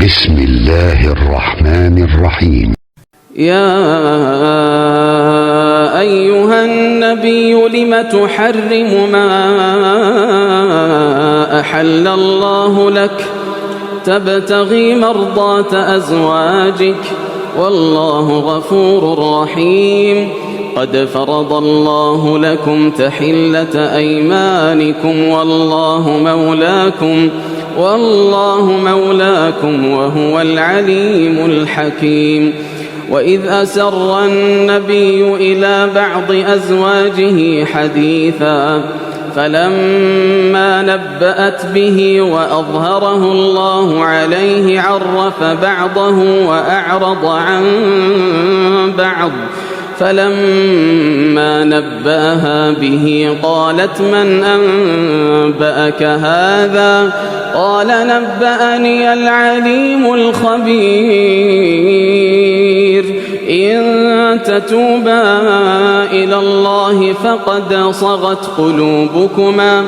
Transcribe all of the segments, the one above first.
بسم الله الرحمن الرحيم. يا أيها النبي لم تحرم ما أحل الله لك تبتغي مرضات أزواجك والله غفور رحيم. قد فرض الله لكم تحلة أيمانكم والله مولاكم وهو العليم الحكيم. وإذ أسر النبي إلى بعض أزواجه حديثا فلما نبأت به وأظهره الله عليه عرف بعضه وأعرض عن بعض. فلما نبأها به قالت من أنبأك هذا؟ قال نبأني العليم الخبير. إن تتوبا إلى الله فقد صغت قلوبكما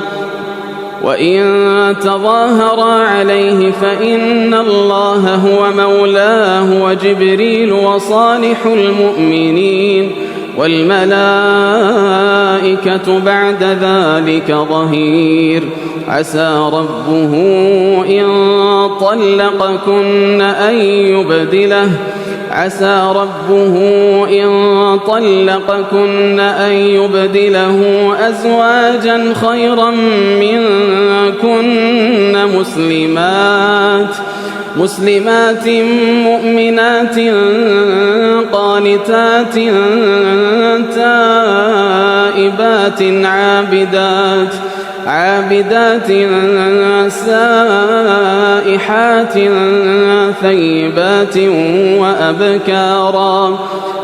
وإن تظاهرا عليه فإن الله هو مولاه وجبريل وصالح المؤمنين والملائكة بعد ذلك ظهير. عسى ربه إن طلقكن أن يبدله أزواجا خيرا منكن مسلمات مؤمنات قانتات تائبات عابدات سائحات ثيبات وأبكارا.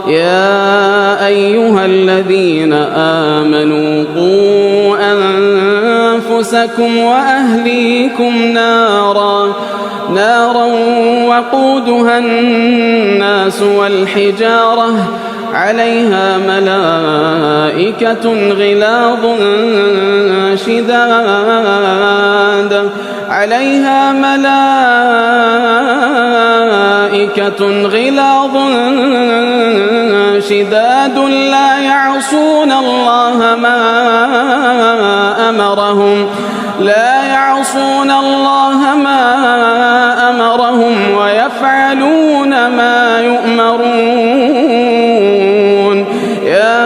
يا أيها الذين آمنوا قوا أنفسكم وأهليكم نارا وقودها الناس والحجارة عليها ملائكة غلاظ شداد لا يعصون الله ما أمرهم ويفعلون ما يؤمرون. يا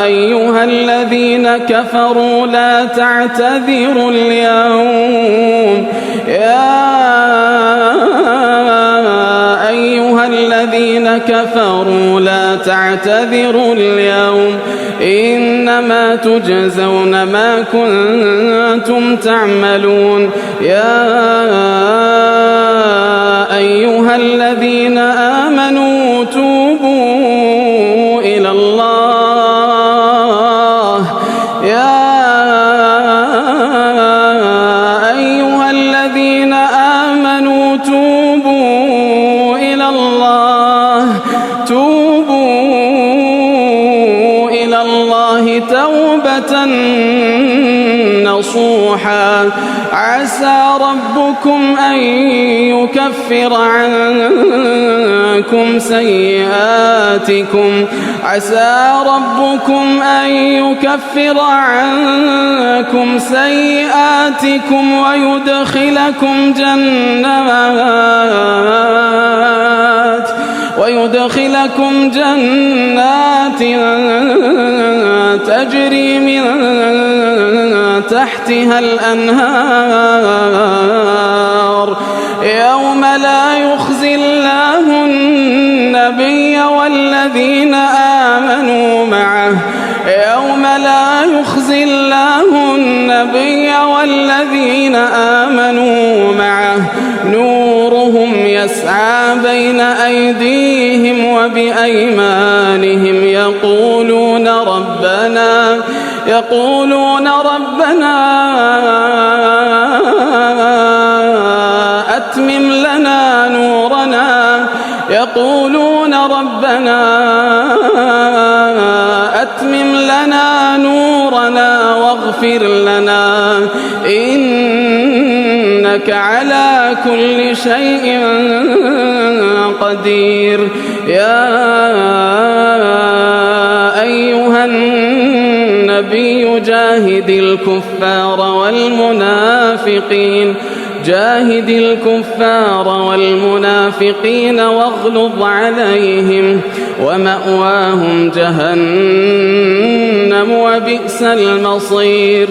أيها الذين كفروا لا تعتذروا اليوم إنما تجزون ما كنتم تعملون. يا أيها الذين آمنوا توبوا إلى الله توبة نصوحا. عسى ربكم أن يكفر عنكم سيئاتكم ويدخلكم جنات تجري من تحتها الأنهار يوم لا يخزي الله النبي والذين آمنوا معه نورهم يسعى بين أيديهم وبأيمانهم يقولون ربنا أتمم لنا نورنا واغفر لنا إنك على كل شيء قدير. يا أيها النبي جاهد الكفار والمنافقين واغلظ عليهم ومأواهم جهنم وبئس المصير.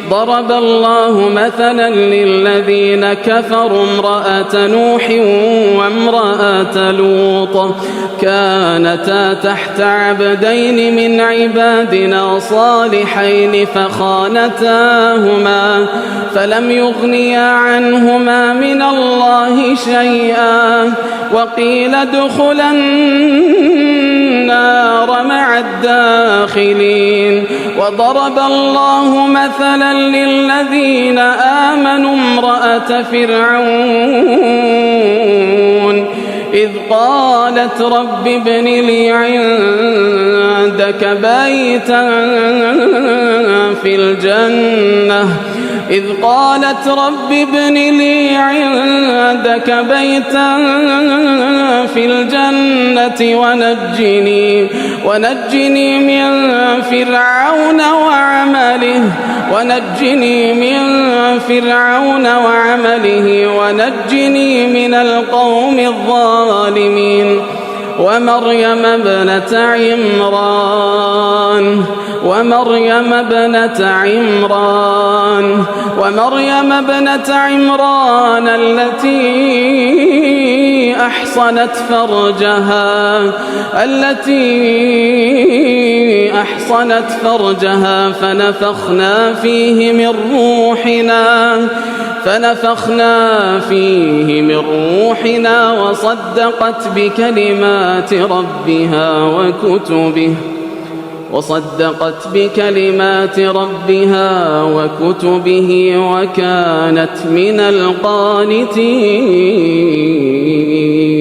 ضرب الله مثلا للذين كفروا امرأة نوح وامرأة لوط كانتا تحت عبدين من عبادنا صالحين فخانتاهما فلم يغنيا عنهما من الله شيئا وقيل ادخلا النار مع الداخلين. وضرب الله مثلا للذين آمنوا امرأة فرعون إذ قالت رب ابن لي عندك بيتا في الجنة ونجني من فرعون وعمله ونجني من القوم الظالمين. ومريم ابنة عمران التي أحصنت فرجها فنفخنا فيه من روحنا وصدقت بكلمات ربها وكتبه وكانت من القانتين.